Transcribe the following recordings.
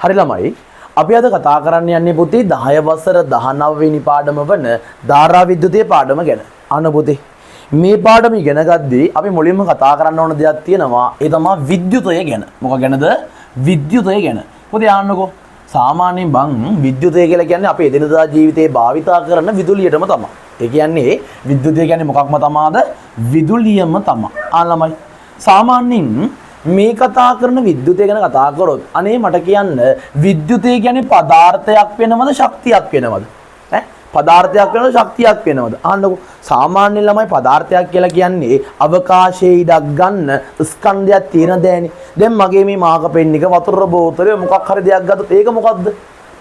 හරි ළමයි අපි අද කතා කරන්න යන්නේ පුතේ 10 වසර 19 වෙනි පාඩම වන ධාරා විද්‍යුතයේ පාඩම ගැන. අන්න පුතේ මේ පාඩම ඉගෙන ගද්දී අපි මුලින්ම කතා කරන්න ඕන දෙයක් තියෙනවා. ඒ තමයි විද්‍යුතය ගැන. මොකක් ගැනද? විද්‍යුතය ගැන. පුතේ අහන්නකෝ. සාමාන්‍යයෙන් බං විද්‍යුතය කියලා කියන්නේ අපේ එදිනදා ජීවිතේ භාවිතා කරන විදුලියටම තමයි. ඒ කියන්නේ විද්‍යුතය කියන්නේ මොකක්ම තමාද? විදුලියම තමයි. ආ ළමයි සාමාන්‍යයෙන් මේ කතා කරන විද්‍යුතය ගැන කතා කරොත් අනේ මට කියන්න විද්‍යුතය කියන්නේ පදාර්ථයක් වෙනවද ශක්තියක් වෙනවද? පදාර්ථයක් වෙනවද ශක්තියක් වෙනවද? අහන්නකෝ. සාමාන්‍ය ළමයි පදාර්ථයක් කියලා කියන්නේ අවකාශයේ ඉඩක් ගන්න ස්කන්ධයක් තියෙන දෑනේ. දැන් මගේ මේ මාක පෙන් එක වතුර බෝතලේ මොකක් හරි දෙයක් ගත්තොත් ඒක මොකද්ද?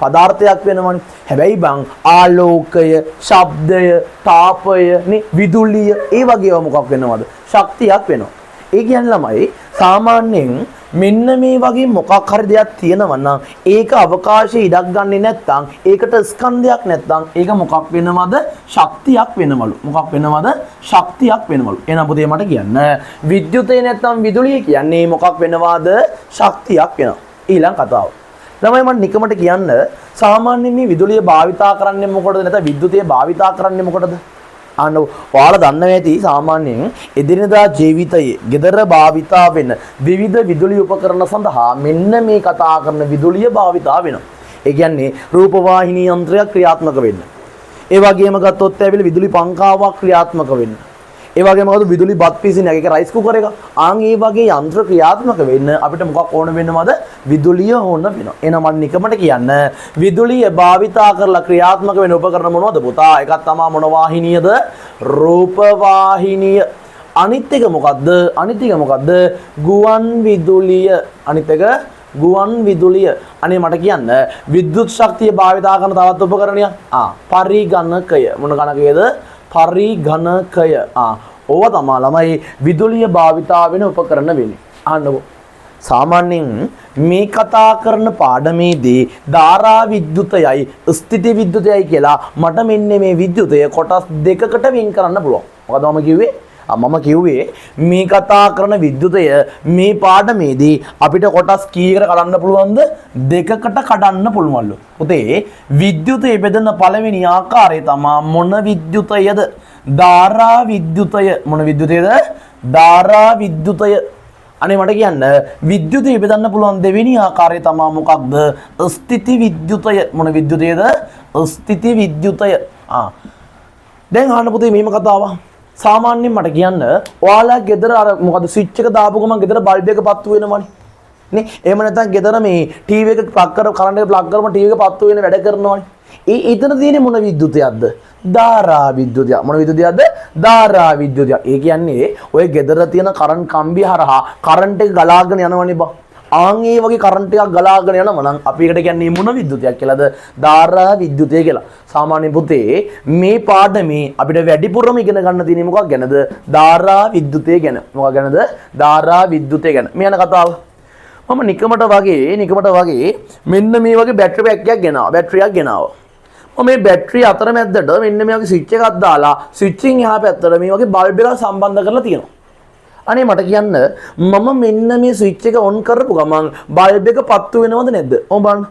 පදාර්ථයක් වෙනවනේ. හැබැයි බං ආලෝකය, ශබ්දය, තාපය, නේ විදුලිය ඒ වගේව මොකක් වෙනවද? ශක්තියක් වෙනවා. ඒ කියන්නේ ළමයි සාමාන්‍යයෙන් මෙන්න මේ වගේ මොකක් හරි දෙයක් තියෙනවා නම් ඒක අවකාශයේ ඉඩක් ගන්නෙ නැත්නම් ඒකට ස්කන්ධයක් නැත්නම් ඒක මොකක් වෙනවද? ශක්තියක් වෙනවලු. මොකක් වෙනවද? ශක්තියක් වෙනවලු. එහෙනම් පුතේ මට කියන්න විද්‍යුතේ නැත්නම් විදුලිය කියන්නේ මොකක් වෙනවද? ශක්තියක් වෙනවා. ඊළඟ කතාව. ළමයි මම නිකමට කියන්න සාමාන්‍යයෙන් මේ විදුලිය භාවිතා කරන්නේ මොකටද? නැත්නම් විද්‍යුතය භාවිතා කරන්නේ මොකටද? අන්න ඔයාලා දන්නවා ඇති සාමාන්‍යයෙන් එදිනෙදා ජීවිතයේ gedara භාවිතා වෙන විවිධ විදුලි උපකරණ සඳහා මෙන්න මේ කතා කරන විදුලිය භාවිතා වෙනවා. ඒ කියන්නේ රූපවාහිනී යන්ත්‍රයක් ක්‍රියාත්මක වෙන්න. ඒ වගේම ගත්තොත් ඇවිල්ලා විදුලි පංකාවක් ක්‍රියාත්මක වෙන්න. ඒ වගේම ගත්තොත් විදුලි බත් පිසින එක රයිස් කුකර් එක. ආන් ඒ වගේ යන්ත්‍ර ක්‍රියාත්මක වෙන්න අපිට මොකක් ඕන වෙනවද? විදුලිය ඕන වෙනවා. එහෙනම් මම නිකමට කියන්න විදුලිය භාවිතා කරලා ක්‍රියාත්මක වෙන උපකරණ මොනවද පුතා? එකක් තමයි මොන වාහිනියද? රූප වාහිනිය. අනිත් එක මොකද්ද? අනිත් එක මොකද්ද? ගුවන් විදුලිය. අනිත් එක ගුවන් විදුලිය. අනේ මට කියන්න විද්‍යුත් ශක්තිය භාවිතා කරන තවත් උපකරණයක්. පරිගණකය. මොන ගණකයේද? පරිගණකය. ඕවා තමයි ළමයි විදුලිය භාවිතා වෙන උපකරණ වෙන්නේ. අහන්නකෝ. සාමාන්‍යයෙන් මේ කතා කරන පාඩමේදී ධාරා විද්‍යුතයයි ස්ථිති විද්‍යුතයයි කියලා මට මෙන්න මේ විද්‍යුතය කොටස් දෙකකට වෙන් කරන්න පුළුවන්. මොකද මම කිව්වේ? මම කිව්වේ මේ කතා කරන විද්‍යුතය මේ පාඩමේදී අපිට කොටස් කීයකට කඩන්න පුළුවන්ද? දෙකකට කඩන්න පුළුවන්ලු. පුතේ විද්‍යුතය බෙදෙන පළවෙනි ආකාරය තමයි මොන විද්‍යුතයද? ධාරා විද්‍යුතය. මොන විද්‍යුතයද? ධාරා විද්‍යුතය. අනේ මට කියන්න විද්‍යුතය බෙදන්න පුළුවන් දෙවෙනි ආකාරය තමයි මොකක්ද? ස්ථිති විද්‍යුතය. මොන විද්‍යුතයද? ස්ථිති විද්‍යුතය. දැන් අහන්න පුතේ මෙහෙම කතාවක්. සාමාන්‍යයෙන් මට කියන්න ඔයාලා ගෙදර අර මොකද ස්විච් එක දාපු ගමන් ගෙදර බල්බ් එක පත්තු වෙනවනේ නේ. එහෙම නැත්නම් ගෙදර මේ ටීවී එක ප්ලග් කර කරන්ට් එක ප්ලග් කරම ටීවී එක පත්තු වෙන වැඩ කරනවනේ. ඊතන තියෙන්නේ මොන විද්‍යුතයක්ද? ධාරා විද්‍යුතය. මොන විද්‍යුතයක්ද? ධාරා විද්‍යුතය. ඒ කියන්නේ ඔය ගෙදර තියෙන කරන්ට් කම්බිය හරහා කරන්ට් එක ගලාගෙන යනවනේ බා. ආන් ඒ වගේ කරන්ට් එකක් ගලාගෙන යනවා නම් අපි ඒකට කියන්නේ මොන විද්‍යුතයක් කියලාද? ධාරා විද්‍යුතය කියලා. සාමාන්‍ය පුතේ මේ පාඩමේ අපිට වැඩිපුරම ඉගෙන ගන්න තියෙන්නේ මොකක් ගැනද? ධාරා විද්‍යුතය ගැන. මොකක් ගැනද? ධාරා විද්‍යුතය ගැන. මේ යන කතාව. මම නිකමට වගේ මෙන්න මේ වගේ බැටරි පැක් එකක් ගෙනාවා. බැටරියක් ගෙනාවා. මම මේ බැටරිය අතරමැද්දට මෙන්න මේ වගේ ස්විච් එකක් දාලා ස්විච් එකෙන් එහා පැත්තට මේ වගේ බල්බ් එකක් සම්බන්ධ කරලා තියෙනවා. අනේ මට කියන්න මම මෙන්න මේ ස්විච් එක ඔන් කරපු ගමන් බල්බ් එක පත්තු වෙනවද නැද්ද? ඔව් බලන්න.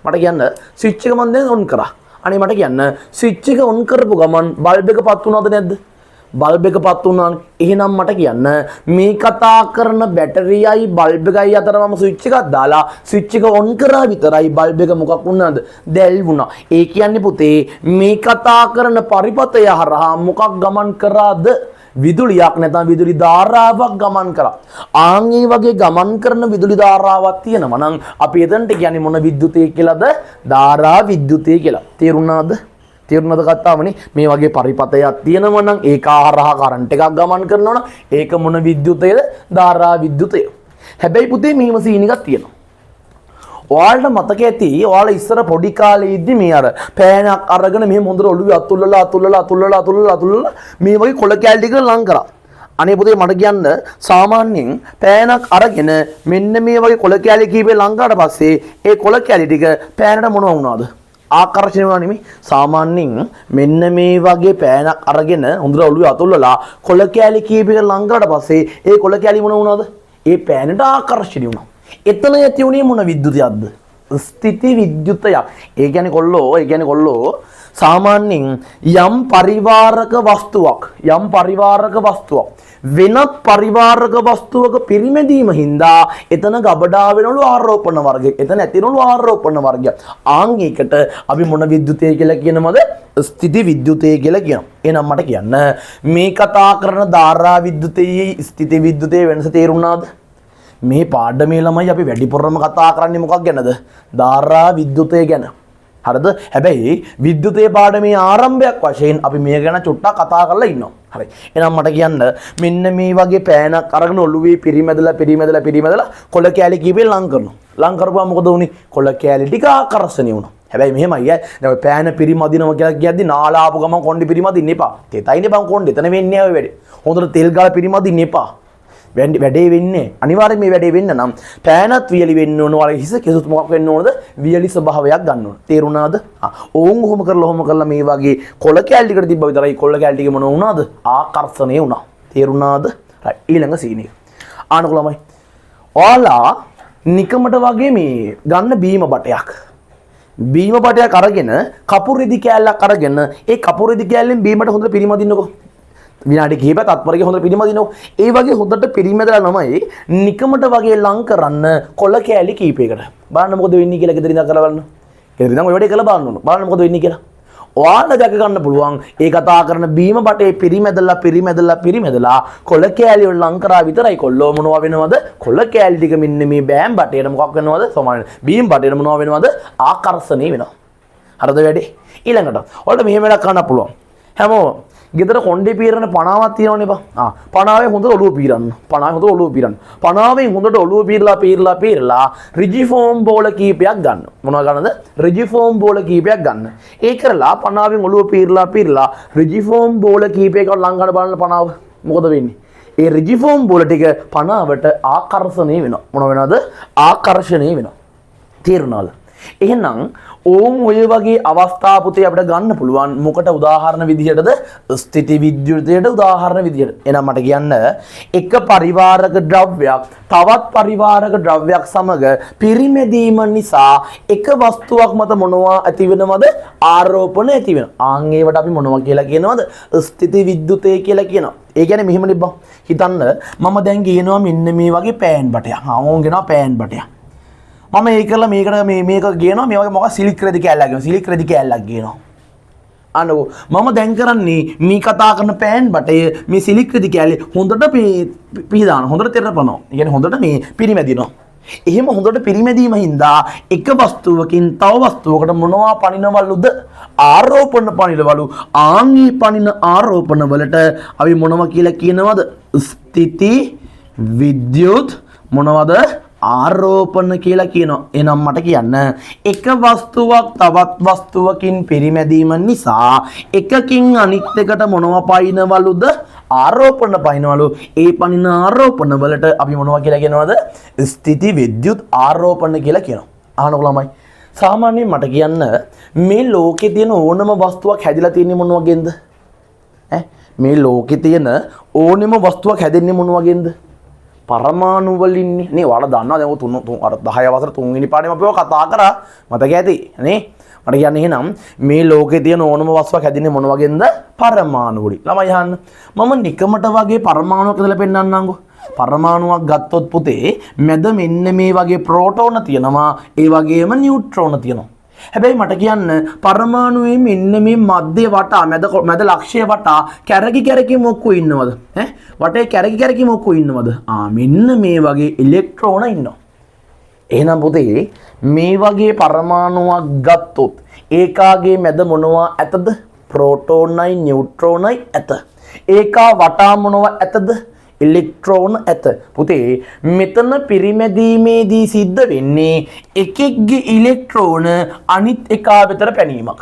මට කියන්න ස්විච් එක මම දැන් ඔන් කරා. අනේ මට කියන්න ස්විච් එක ඔන් කරපු ගමන් බල්බ් එක පත්තු වුණාද නැද්ද? බල්බ් එක පත්තු වුණා. එහෙනම් මට කියන්න මේ කතා කරන බැටරියයි බල්බ් එකයි අතර මම ස්විච් එකක් දාලා ස්විච් එක ඔන් කරා විතරයි බල්බ් එක මොකක් වුණාද? දැල් වුණා. ඒ කියන්නේ පුතේ මේ කතා කරන පරිපතය හරහා මොකක් ගමන් කරාද? විදුලියක් නැත්නම් විදුලි ධාරාවක් ගමන් කරා. ආන් ඒ වගේ ගමන් කරන විදුලි ධාරාවක් තියෙනවා නම් අපි එතනට කියන්නේ මොන විද්‍යුතය කියලාද? ධාරා විද්‍යුතය කියලා. තේරුණාද? තේරුණාද කතාවනේ? මේ වගේ පරිපතයක් තියෙනවා නම් ඒක හරහා කරන්ට් එකක් ගමන් කරනවා නම් ඒක මොන විද්‍යුතයද? ධාරා විද්‍යුතය. හැබැයි පුතේ මෙහිම සීන් එකක් තියෙනවා. ඔයාලට මතක ඇති ඔයාලා ඉස්සර පොඩි කාලේ ඉද්දි මේ අර පෑනක් අරගෙන මෙහෙම හොඳට ඔළුවේ අතුල්ලලා මේ වගේ කොළ කැලි ටික ලං කරා. අනේ පුතේ මට කියන්න සාමාන්‍යයෙන් පෑනක් අරගෙන මෙන්න මේ වගේ කොළ කැලි කීපේ ලං කරාට පස්සේ ඒ කොළ කැලි ටික පෑනට මොනවා වුණාද? ආකර්ෂණය වුණා නෙමෙයි. සාමාන්‍යයෙන් මෙන්න මේ වගේ පෑනක් අරගෙන හොඳට ඔළුවේ අතුල්ලලා කොළ කැලි කීපේ ලං කරාට පස්සේ ඒ කොළ කැලි මොනවා වුණාද? ඒ පෑනට ආකර්ෂණය වුණා. එතන ඇති උනේ මොන විද්‍යුතයක්ද? ස්ථಿತಿ විද්‍යුතයක්. ඒ කියන්නේ කොල්ලෝ සාමාන්‍යයෙන් යම් පරිවාරක වස්තුවක් වෙනත් පරිවාරක වස්තුවක පිරිමැදීම හින්දා එතන ගබඩා වෙනවලු ආරෝපණ වර්ගයක්. එතන ඇතිවෙනවලු ආරෝපණ වර්ගයක්. ආන් ඒකට අපි මොන විද්‍යුතය කියලා කියනවද? ස්ථಿತಿ විද්‍යුතය කියලා කියනවා. එහෙනම් මට කියන්න මේ කතා කරන ධාරා විද්‍යුතයේ ස්ථಿತಿ විද්‍යුතයේ වෙනස තේරුණාද? මේ පාඩමේ ළමයි අපි වැඩිපුරම කතා කරන්නේ මොකක් ගැනද? ධාරා විද්‍යුතය ගැන. හරිද? හැබැයි විද්‍යුතයේ පාඩමේ ආරම්භයක් වශයෙන් අපි මේ ගැන චුට්ටක් කතා කරලා ඉන්නවා. හරි. එහෙනම් මට කියන්න මෙන්න මේ වගේ පෑනක් අරගෙන ඔළුවේ පිරිමැදලා කොළ කෑලි කීපේ ලං කරනවා. ලං කරපුවා මොකද වුනේ? කොළ කෑලි ටික ආකර්ෂණය වුණා. හැබැයි මෙහෙමයි දැන් ඔය පෑන පිරිමදිනවා කියලා කියද්දි නාලාපු ගමන් කොණ්ඩේ පිරිමදින්න එපා. තෙතයිනේ බං කොණ්ඩේ. එතන වෙන්නේ ඔය වැඩේ. හොඳට තෙල් ගාලා පිරිමදින්න එපා. වැඩේ වෙන්නේ අනිවාර්යයෙන් මේ වැඩේ වෙන්න නම් පෑනත් වියලි වෙන්න ඕන. වල හිස කෙසුත් මොකක් වෙන්න ඕනද? වියලි ස්වභාවයක් ගන්න ඕන. තේරුණාද? ඕන් ඔහොම කරලා මේ වගේ කොළ කැලි ටිකට තිබ්බ විතරයි කොළ කැලි ටික මොන වුණාද? ආකර්ෂණය වුණා. තේරුණාද? රයිට්. ඊළඟ සීන් එක. ආනකො ළමයි. ඔයාලා නිකමට වගේ මේ ගන්න බීම බටයක් අරගෙන කපුරෙදි කෑල්ලක් අරගෙන ඒ කපුරෙදි කෑල්ලෙන් බීමට හොඳට පිරිමදින්නකෝ. විනාඩි කිහිපයක් තත්පරයක හොඳට පිරිමදිනවා. ඒ වගේ හොඳට පිරිමැදලා තමයි නිකමට වගේ ලං කරන්න කොළ කෑලි කීපයකට. බලන්න මොකද වෙන්නේ කියලා ගෙදරින් ඉඳන් කරලා බලන්න. ගෙදරින් ඉඳන් ඔය වැඩේ කරලා බලන්න ඕන. බලන්න මොකද වෙන්නේ කියලා. ඔයාලා දැක ගන්න පුළුවන් ඒ කතා කරන බීම බටේ පිරිමැදලා කොළ කෑලි වල ලං කරා විතරයි කොල්ලෝ මොනවා වෙනවද? කොළ කෑලි ටික මෙන්න මේ බෑම් බටේට මොකක් වෙනවද? සමාන බීම බටේට මොනවා වෙනවද? ආකර්ෂණය වෙනවා. හරිද වැඩේ? ඊළඟට ඔයාලට මෙහෙම වැඩක් කරන්න පුළුවන්. හැමෝම ගෙදර කොණ්ඩේ පීරන පණාවක් තියෙනවනේ බා. පණාවෙන් හොඳට ඔළුව පීරන්න. පණාවෙන් හොඳට ඔළුව පීරලා රිජිෆෝම් බෝල කීපයක් ගන්න. මොනවා ගන්නද? රිජිෆෝම් බෝල කීපයක් ගන්න. ඒ කරලා පණාවෙන් ඔළුව පීරලා රිජිෆෝම් බෝල කීපයකට ලං ගන්න බලන්න පණාව. මොකද වෙන්නේ? ඒ රිජිෆෝම් බෝල ටික පණාවට ආකර්ෂණය වෙනවා. මොන වෙනවද? ආකර්ෂණය වෙනවා. තේරුණාද? එහෙනම් ඕම් ඔය වගේ අවස්ථා පුතේ අපිට ගන්න පුළුවන් මොකට උදාහරණ විදිහටද? ස්ථಿತಿ විද්‍යුතයට උදාහරණ විදිහට. එහෙනම් මට කියන්න එක පරිවාරක ද්‍රව්‍යයක් තවත් පරිවාරක ද්‍රව්‍යයක් සමග පිරිමැදීම නිසා එක වස්තුවක් මත මොනවා ඇති වෙනවද? ආරෝපණ ඇති වෙනවා. ආන් ඒවට අපි මොනවා කියලා කියනවද? ස්ථಿತಿ විද්‍යුතය කියලා කියනවා. ඒ කියන්නේ මෙහෙම නෙබ්බා. හිතන්න මම දැන් කියනවා මෙන්න මේ වගේ පෑන් බටයක්. ඕන් කියනවා පෑන් බටයක්. මම ඒකලා මේක කියනවා මේ වගේ මොකක් සිලික් රෙදි කෑල්ලක් කියනවා. අනෝ මම දැන් කරන්නේ මේ කතා කරන පෑන් බටය මේ සිලික් රෙදි කෑල්ලේ හොඳට පිහදාන හොඳට තෙරපනවා. ඒ කියන්නේ හොඳට මේ පිරිමැදිනවා. එහෙම හොඳට පිරිමැදීම හින්දා එක වස්තුවකින් තව වස්තුවකට මොනවා පනිනවලුද? ආරෝපණ පනිනවලු. ආන්ගේ පනින ආරෝපණ වලට අපි මොනවා කියලා කියනවද? ස්ථಿತಿ විද්‍යුත් මොනවද? ආරෝපණ කියලා කියනවා. එහෙනම් මට කියන්න එක වස්තුවක් තවත් වස්තුවකින් පිරිමැදීම නිසා එකකින් අනිත් එකට මොනවා පයින්නවලුද? ආරෝපණ පයින්නවලු. ඒ පනින ආරෝපණ වලට අපි මොනවා කියලා කියනවද? ස්ථಿತಿ විද්‍යුත් ආරෝපණ කියලා කියනවා. අහනකො ළමයි සාමාන්‍යයෙන් මට කියන්න මේ ලෝකේ තියෙන ඕනම වස්තුවක් හැදිලා තියෙන්නේ මොන වගේන්ද? මේ ලෝකේ තියෙන ඕනම වස්තුවක් හැදෙන්නේ මොන වගේන්ද? පරමාණු වලින්නේ නේ. ඔයාලා දන්නවා දැන් අර 10 වසර 3 වෙනි පාඩමේ අපිව කතා කරා. මතක ඇති නේ? මට කියන්නේ එහෙනම් මේ ලෝකේ තියෙන ඕනම වස්තුවක් හැදින්නේ මොන වගේන්ද? පරමාණු වලින්. ළමයි අහන්න. මම නිකමට වගේ පරමාණුවක් ඉදලා පෙන්නන්නම්කෝ. පරමාණුවක් ගත්තොත් පුතේ මැද මෙන්න මේ වගේ ප්‍රෝටෝන තියෙනවා. ඒ වගේම නියුට්‍රෝන තියෙනවා. හැබැයි මට කියන්න පරමාණුවේ මෙන්න මේ මැද වටා මැද ලක්ෂ්‍ය වටා කැරකි මොකෝ ඉන්නවද? වටේ කැරකි මොකෝ ඉන්නවද? මෙන්න මේ වගේ ඉලෙක්ට්‍රෝන ඉන්නවා. එහෙනම් පුතේ මේ වගේ පරමාණුවක් ගත්තොත් ඒකාගේ මැද මොනවා ඇතද? ප්‍රෝටෝනයි නියුට්‍රෝනයි ඇත. ඒකා වටා මොනවා ඇතද? ඉලෙක්ට්‍රෝන ඇත. පුතේ මෙතන පිරිමැදීමේදී සිද්ධ වෙන්නේ එකෙක්ගේ ඉලෙක්ට්‍රෝන අනිත් එකා වෙතට පැනීමක්.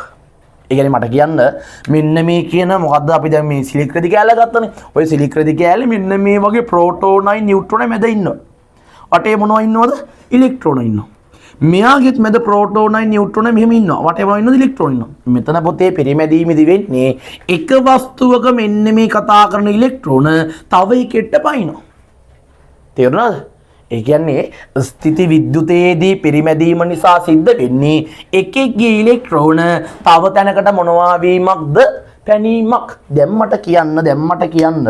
ඒ කියන්නේ මට කියන්න මෙන්න මේ කියන මොකද්ද අපි දැන් මේ සිලික් රෙදි කෑල්ල ගත්තනේ. ඔය සිලික් රෙදි කෑල්ලේ මෙන්න මේ වගේ ප්‍රෝටෝනයි නියුට්‍රෝනයි මැද ඉන්නවා. වටේ මොනවා ඉන්නවද? ඉලෙක්ට්‍රෝන ඉන්නවා. මෙයාගෙත් මැද ප්‍රෝටෝනයි නියුට්‍රෝනයි මෙහෙම ඉන්නවා. වටේ මොනවා ඉන්නවද? ඉලෙක්ට්‍රෝන ඉන්නවා. මෙතන පොතේ පිරිමැදීමේදී වෙන්නේ එක වස්තුවක මෙන්න මේ කතා කරන ඉලෙක්ට්‍රෝන තව එකෙට පයින්නවා. තේරුණාද? ඒ කියන්නේ ස්ථಿತಿ විද්‍යුතයේදී පිරිමැදීම නිසා සිද්ධ වෙන්නේ එකෙක්ගේ ඉලෙක්ට්‍රෝන තව තැනකට මොනවා වීමක්ද පැනීමක්. දැම්මට කියන්න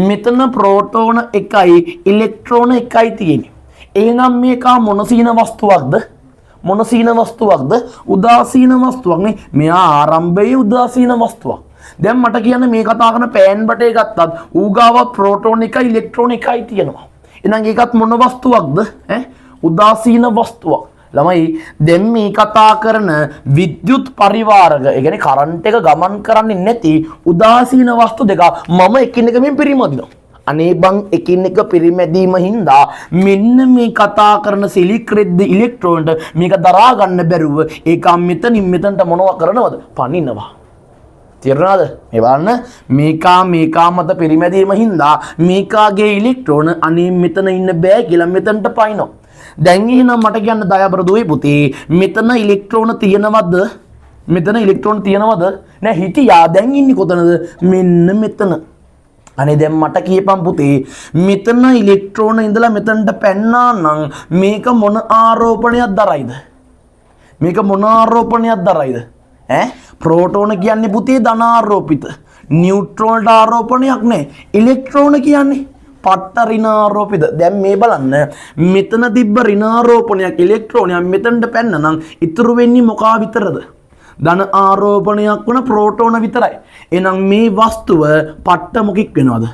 මෙතන ප්‍රෝටෝන එකයි ඉලෙක්ට්‍රෝන එකයි තියෙන්නේ. එහෙනම් මේක මොන සීන වස්තුවක්ද? මොන සීන වස්තුවක්ද? උදාසීන වස්තුවක් නේ. මෙයා ආරම්භයේ උදාසීන වස්තුවක්. දැන් මට කියන්න මේ කතා කරන පෑන් බටේ ගත්තත් ඌ ගාව ප්‍රෝටෝන එකයි ඉලෙක්ට්‍රෝන එකයි තියෙනවා. එහෙනම් ඒකත් මොන වස්තුවක්ද? උදාසීන වස්තුවක්. ළමයි දැන් මේ කතා කරන විද්‍යුත් පරිවාරක, ඒ කියන්නේ කරන්ට් එක ගමන් කරන්නේ නැති උදාසීන වස්තු දෙක මම එකිනෙකමින් පිරිමදිනවා. අනේ බං එකින් එක පිරිමැදීම හින්දා මෙන්න මේ කතා කරන සිලික් රෙද්ද ඉලෙක්ට්‍රෝනට මේක දරා ගන්න බැරුව ඒක මෙතනින් මෙතනට මොනවා කරනවද? පනිනවා. තේරුණාද? මේ බලන්න මේකා මත පිරිමැදීම හින්දා මේකාගේ ඉලෙක්ට්‍රෝන අනේ මෙතන ඉන්න බෑ කියලා මෙතනට පයින්නවා. දැන් එහෙනම් මට කියන්න දයාබර දුවේ පුතේ මෙතන ඉලෙක්ට්‍රෝන තියනවද? මෙතන ඉලෙක්ට්‍රෝන තියනවද? නෑ හිටියා. දැන් ඉන්නේ කොතනද? මෙන්න මෙතන. අනේ දැන් මට කියපන් පුතේ මෙතන ඉලෙක්ට්‍රෝන ඉඳලා මෙතනට පැන්නා නම් මේක මොන ආරෝපණයක් දරයිද? මේක මොන ආරෝපණයක් දරයිද? ප්‍රෝටෝන කියන්නේ පුතේ ධනාරෝපිත. නියුට්‍රෝනට ආරෝපණයක් නෑ. ඉලෙක්ට්‍රෝන කියන්නේ පට්ට ඍණාරෝපිත. දැන් මේ බලන්න මෙතන තිබ්බ ඍණාරෝපණයක් ඉලෙක්ට්‍රෝනයක් මෙතනට පැන්න නම් ඉතුරු වෙන්නේ මොකා විතරද? ධන ආරෝපණයක් වන ප්‍රෝටෝන විතරයි. එහෙනම් මේ වස්තුව පට්ට මොකෙක් වෙනවද?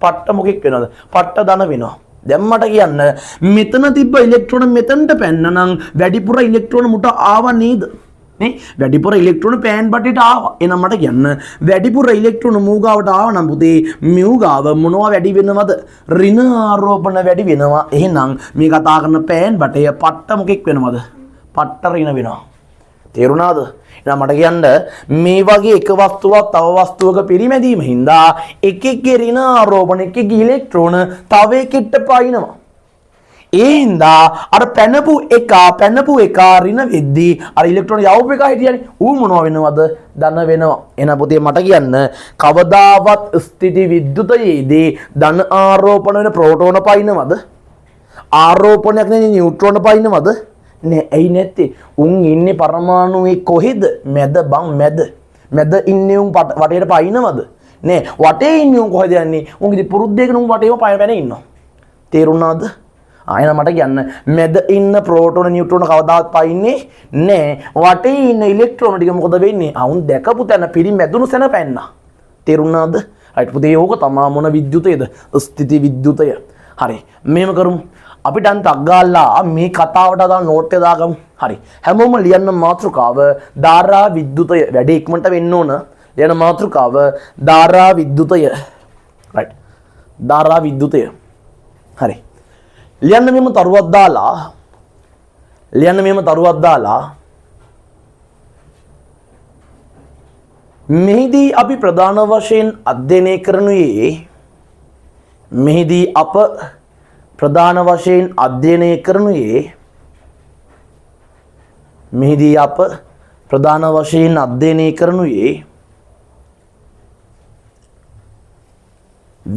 පට්ට මොකෙක් වෙනවද? පට්ට ධන වෙනවා. දැන් මට කියන්න මෙතන තිබ්බ ඉලෙක්ට්‍රෝන මෙතනට පැන්න නම් වැඩිපුර ඉලෙක්ට්‍රෝන මුට ආව නේද? නේ වැඩිපුර ඉලෙක්ට්‍රෝන පෑන් බටේට ආවා. එහෙනම් මට කියන්න වැඩිපුර ඉලෙක්ට්‍රෝන මූ ගාවට ආව නම් පුතේ මියු ගාව මොනවා වැඩි වෙනවද? ඍණ ආරෝපණ වැඩි වෙනවා. එහෙනම් මේ කතා කරන පෑන් බටේ පට්ට මොකෙක් වෙනවද? පට්ට ඍණ වෙනවා. තේරුණාද? එහෙනම් මට කියන්න මේ වගේ එක වස්තුවක් තව වස්තුවක පිරිමැදීම හින්දා එකෙක්ගේ ඍණ ආරෝපණ එකෙක්ගේ ඉලෙක්ට්‍රෝන තව එකෙක්ට පයින්නවා. ඒ හින්දා අර පැනපු එක ඍණ වෙද්දී අර ඉලෙක්ට්‍රෝන යවපු එක හිටියනේ ඌ මොනවා වෙනවද? ධන වෙනවා. එහෙනම් පුතේ මට කියන්න කවදාවත් ස්ථಿತಿ විද්‍යුතයේදී ධන ආරෝපණ වෙන ප්‍රෝටෝන පයින්නවද? ආරෝපණයක් නෙවෙයි නියුට්‍රෝන පයින්නවද? නෑ. ඇයි නැත්තේ? උන් ඉන්නේ පරමාණුවේ කොහෙද? මැද බං මැද. මැද ඉන්නේ උන් වටේට පයින්නවද? නෑ. වටේ ඉන්නේ උන් කොහෙද යන්නේ? උන් ඉතින් පුරුද්දේකන උන් වටේම පැන ඉන්නවා. තේරුණාද? ආයෙත් මට කියන්න මැද ඉන්න ප්‍රෝටෝන නියුට්‍රෝන කවදාවත් පයින්නේ නෑ. වටේ ඉන්න ඉලෙක්ට්‍රෝන ටික මොකද වෙන්නේ? අවුන් දැකපු තැන පිරිමැදුණු සැන පැන්නා. තේරුණාද? රයිට් පුතේ ඕක තමා මොන විද්‍යුතයද? ස්ථಿತಿ විද්‍යුතය. හරි. මෙහෙම කරමු. අපිට අන්ත අග්ගාලා මේ කතාවට අදාළ නෝට් එක දාගමු. හරි. හැමෝම ලියන්න මාතෘකාව ධාරා විද්‍යුතය. වැඩි ඉක්මනට වෙන්න ඕන. ලියන මාතෘකාව ධාරා විද්‍යුතය. රයිට්. ධාරා විද්‍යුතය. හරි. ලියන්න මෙහෙම තරුවක් දාලා මෙහිදී අපි ප්‍රධාන වශයෙන් අධ්‍යයනය කරනුයේ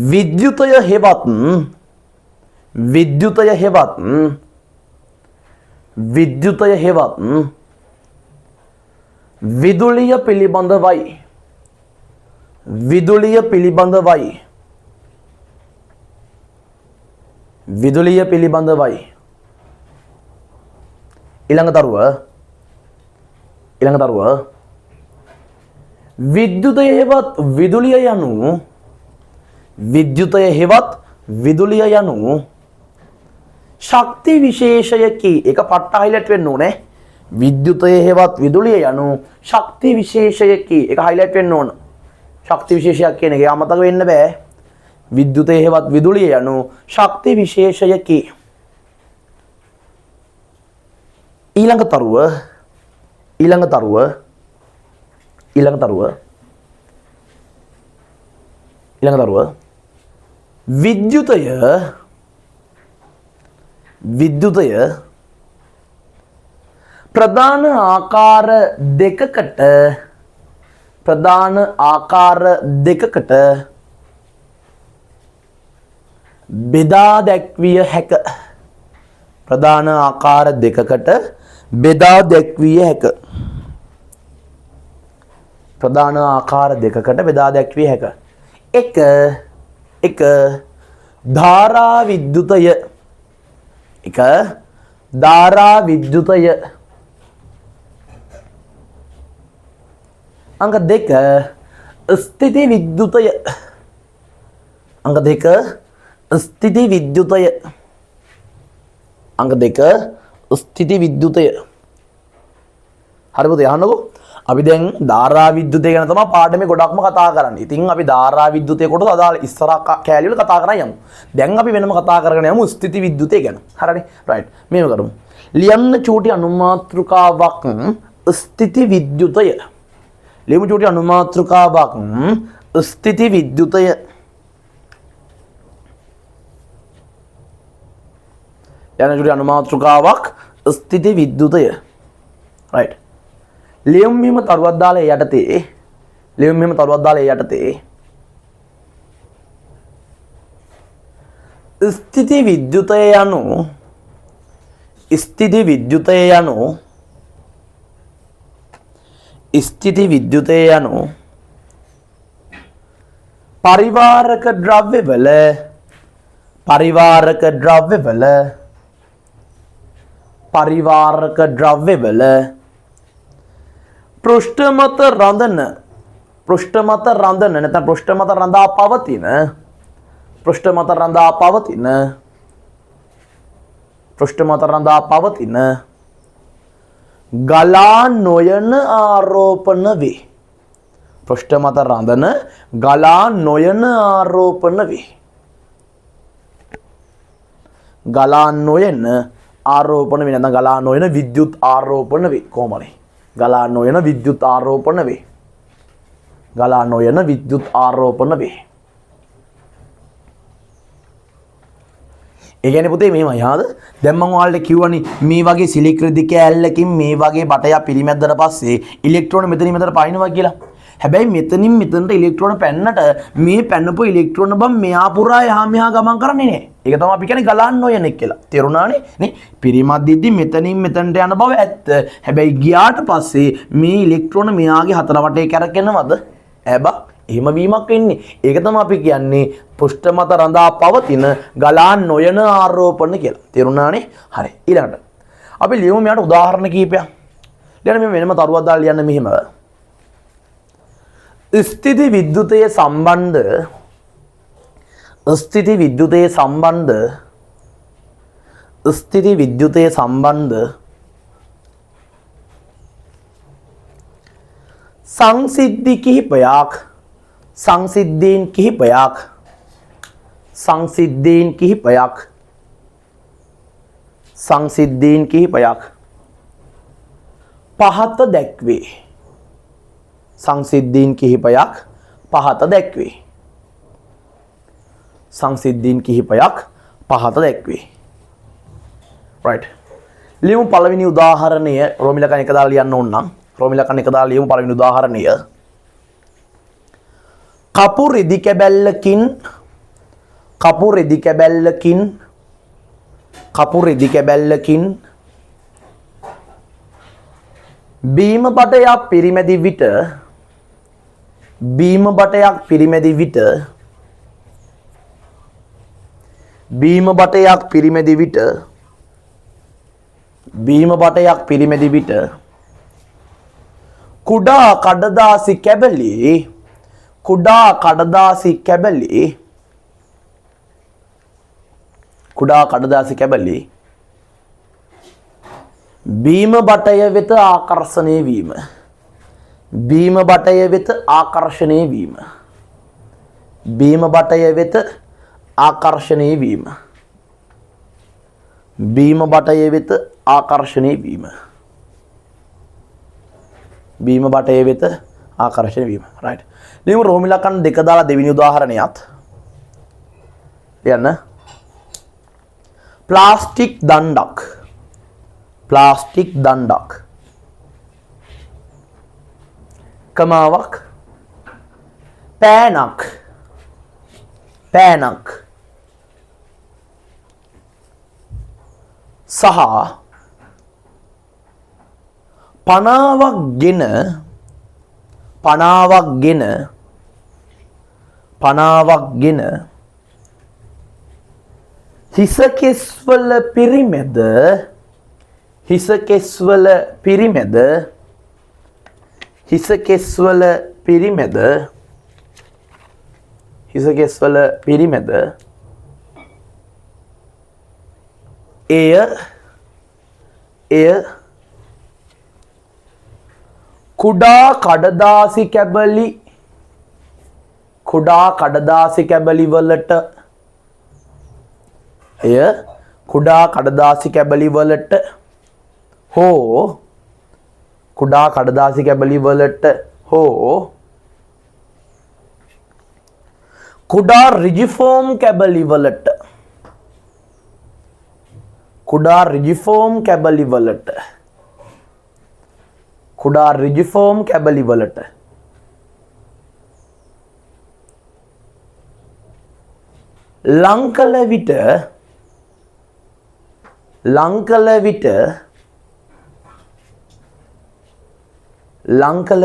විද්‍යුතය හෙවත් විදුලිය පිළිබඳවයි. ඊළඟ තරුව විද්‍යුතය හෙවත් විදුලිය යනු ශක්ති විශේෂයකි. ඒක පට්ට හයිලයිට් වෙන්න ඕනේ. විද්‍යුතය හෙවත් විදුලිය යනු ශක්ති විශේෂයකි. ඒක හයිලයිට් වෙන්න ඕන. ශක්ති විශේෂයක් කියන එක අමතක වෙන්න බෑ. විද්‍යුතය හෙවත් විදුලිය යනු ශක්ති විශේෂයකි. ඊළඟ තරුව විද්‍යුතය ප්‍රධාන ආකාර දෙකකට බෙදා දැක්විය හැක. ප්‍රධාන ආකාර දෙකකට බෙදා දැක්විය හැක. ප්‍රධාන ආකාර දෙකකට බෙදා දැක්විය හැක. එක ධාරා විද්‍යුතය. එක ධාරා විද්‍යුතය. අංක 2 ස්ථිති විද්‍යුතය. අංක 2 ස්ථිති විද්‍යුතය. අංක 2 ස්ථිති විද්‍යුතය. හරි පුතේ අහන්නකෝ. අපි දැන් ධාරා විද්‍යුතය ගැන තමයි පාඩමේ ගොඩක්ම කතා කරන්නේ. ඉතින් අපි ධාරා විද්‍යුතය කොටස අදාළ ඉස්සර කෑලි වල කතා කරන් යමු. දැන් අපි වෙනම කතා කරගෙන යමු ස්ථිති විද්‍යුතය ගැන. හරිනේ? රයිට්. මේව කරමු. ලියන්න චූටි අනුමාත්‍රිකාවක් ස්ථිති විද්‍යුතය. ලියමු චූටි අනුමාත්‍රිකාවක් ස්ථිති විද්‍යුතය. යන චූටි අනුමාත්‍රිකාවක් ස්ථිති විද්‍යුතය. රයිට්. ලියමු මෙහෙම තරුවක් දාලා ඒ යටතේ. ලියමු මෙහෙම තරුවක් දාලා ඒ යටතේ. ස්ථිති විද්‍යුතය යනු ස්ථිති විද්‍යුතය යනු ස්ථිති විද්‍යුතය යනු පරිවාරක ද්‍රව්‍යවල පරිවාරක ද්‍රව්‍යවල පරිවාරක ද්‍රව්‍යවල පෘෂ්ඨ මත රඳන නැත්නම් පෘෂ්ඨ මත රඳා පවතින පෘෂ්ඨ මත රඳා පවතින පෘෂ්ඨ මත රඳා පවතින ගලා නොයන ආරෝපණ වේ. පෘෂ්ඨ මත රඳන ගලා නොයන ආරෝපණ වේ. ගලා නොයන ආරෝපණ වේ නැත්නම් ගලා නොයන විද්‍යුත් ආරෝපණ වේ. කොහොමද? ගලා නොයන විද්‍යුත් ආරෝපණ වේ. ගලා නොයන විද්‍යුත් ආරෝපණ වේ. ඒ කියන්නේ පුතේ මෙහෙමයි හාද? දැන් මම ඔයාලට කිව්වනේ මේ වගේ සිලික් රෙදි කෑල්ලකින් මේ වගේ බටයක් පිළිමැද්දට පස්සේ ඉලෙක්ට්‍රෝන මෙතනින් මෙතන පයින්නවා කියලා. හැබැයි මෙතනින් මෙතනට ඉලෙක්ට්‍රෝන පැන්නට මේ පැන්නපු ඉලෙක්ට්‍රෝන බම් මෙහා පුරා එහා මෙහා ගමන් කරන්නේ නැහැ. ඒක තමයි අපි කියන්නේ ගලන්න නොයන කියලා. තේරුණානේ? නේ? පිරිමැද්දෙද්දි මෙතනින් මෙතනට යන බව ඇත්ත. හැබැයි ගියාට පස්සේ මේ ඉලෙක්ට්‍රෝන මෙයාගේ හතර වටේ කැරකෙනවද? හැබැයි එහෙම වීමක් වෙන්නේ. ඒක තමයි අපි කියන්නේ පෘෂ්ඨ මත රඳා පවතින ගලා නොයන ආරෝපණ කියලා. තේරුණානේ? හරි. ඊළඟට අපි ලියමු මෙයාට උදාහරණ කීපයක්. ඊළඟ මේ වෙනම තරුවක් දාලා ලියන්න මෙහෙම. ස්ථිති විද්‍යුතය සම්බන්ධ ස්ථිති විද්‍යුතය සම්බන්ධ ස්ථිති විද්‍යුතය සම්බන්ධ සංසිද්ධි කිහිපයක් සංසිද්ධීන් කිහිපයක් සංසිද්ධීන් කිහිපයක් සංසිද්ධීන් කිහිපයක් පහත දැක්වේ. සංසිද්ධීන් කිහිපයක් පහත දැක්වේ. සංසිද්ධීන් කිහිපයක් පහත දැක්වේ. right. ලියමු පළවෙනි උදාහරණය. රෝමිලකන් එක දාලා ලියන්න ඕන නම් රෝමිලකන් එක දාලා ලියමු පළවෙනි උදාහරණය. කපු රෙදි කැබැල්ලකින් බීම බටයක් පිරිමැදි විට බීම බටයක් පිරිමැදි විට කුඩා කඩදාසි කැබලි බීම බටය වෙත ආකර්ෂණය වීම. බීම බටය වෙත ආකර්ෂණය වීම. බීම බටය වෙත ආකර්ෂණය වීම. බීම බටය වෙත ආකර්ෂණය වීම. බීම බටය වෙත ආකර්ෂණය වීම. right. ලියමු රෝමිලකන් දෙක දාලා දෙවෙනි උදාහරණයත්. ලියන්න. ප්ලාස්ටික් දණ්ඩක් කමාවක් පෑනක් සහ පනාවක්ගෙන හිසකෙස්වල පිරිමැද එය කුඩා කඩදාසි කැබලි වලට හෝ කුඩා රිජිෆෝම් කැබලි වලට ලංකල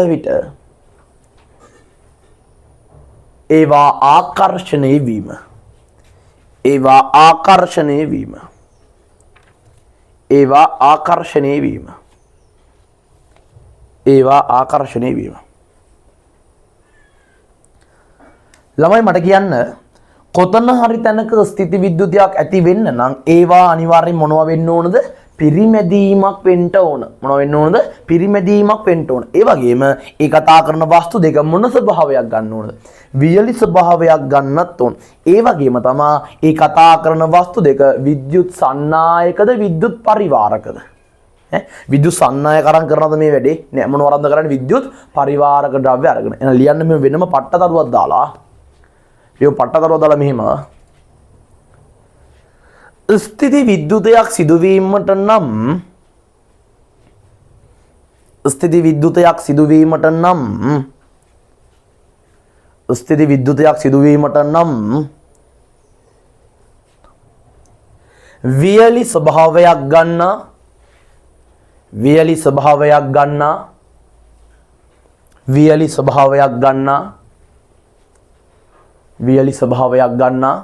විට ඒවා ආකර්ෂණය වීම ළමයි මට කියන්න කොතන හරි තැනක ස්ථිති විද්‍යුතයක් ඇති වෙන්න නම් ඒවා අනිවාර්යෙන් මොනවා වෙන්න ඕනද? පිරිමැදීමක් වෙන්න ඕන. මොනවා වෙන්න ඕනද? පිරිමැදීමක් වෙන්න ඕන. ඒ වගේම ඒ කතා කරන වස්තු දෙක මොන ස්වභාවයක් ගන්න ඕනද? වියලි ස්වභාවයක් ගන්නත් ඕන. ඒ වගේම තමයි ඒ කතා කරන වස්තු දෙක විද්‍යුත් සන්නායකද විද්‍යුත් පරිවාරකද? විද්‍යුත් සන්නායක අරන් කරනවද මේ වැඩේ? නෑ මොනවරන්ද කරන්නේ? විද්‍යුත් පරිවාරක ද්‍රව්‍ය අරගෙන. එහෙනම් ලියන්න මේ වෙනම පට්ටතරුවක් දාලා පට්ටතරුව දාලා මෙහෙම ස්ථිති විද්‍යුතයක් සිදුවීමට නම් වියලි ස්වභාවයක් ගන්නා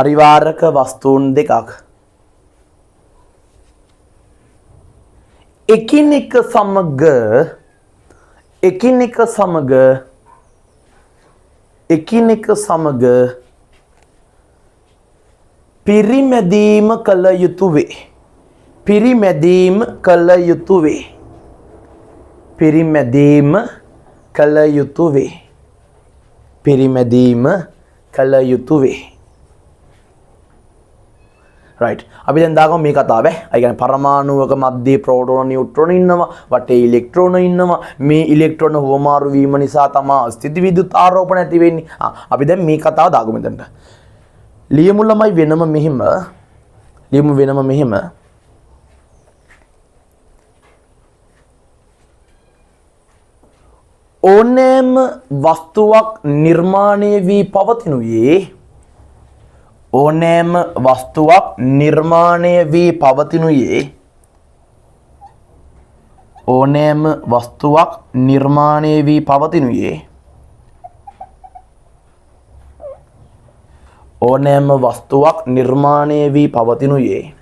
පරිවාරක වස්තුන් දෙකක් එකිනෙක සමග පිරිමැදීම කළ යුතු වේ. right අපි දැන් දාගමු මේ කතාව. ඒ කියන්නේ පරමාණුවක මැද්දේ ප්‍රෝටෝන නියුට්‍රෝන ඉන්නවා, වටේ ඉලෙක්ට්‍රෝන ඉන්නවා. මේ ඉලෙක්ට්‍රෝන හුවමාරු වීම නිසා තමයි ස්ථිති විද්‍යුත් ආරෝපණ ඇති වෙන්නේ. අපි දැන් මේ කතාව දාගමු මෙතනට. ලියමු ළමයි වෙනම මෙහෙම ඕනෑම වස්තුවක් නිර්මාණය වී පවතිනුයේ ඕනෑම වස්තුවක් නිර්මාණය වී පවතිනුයේ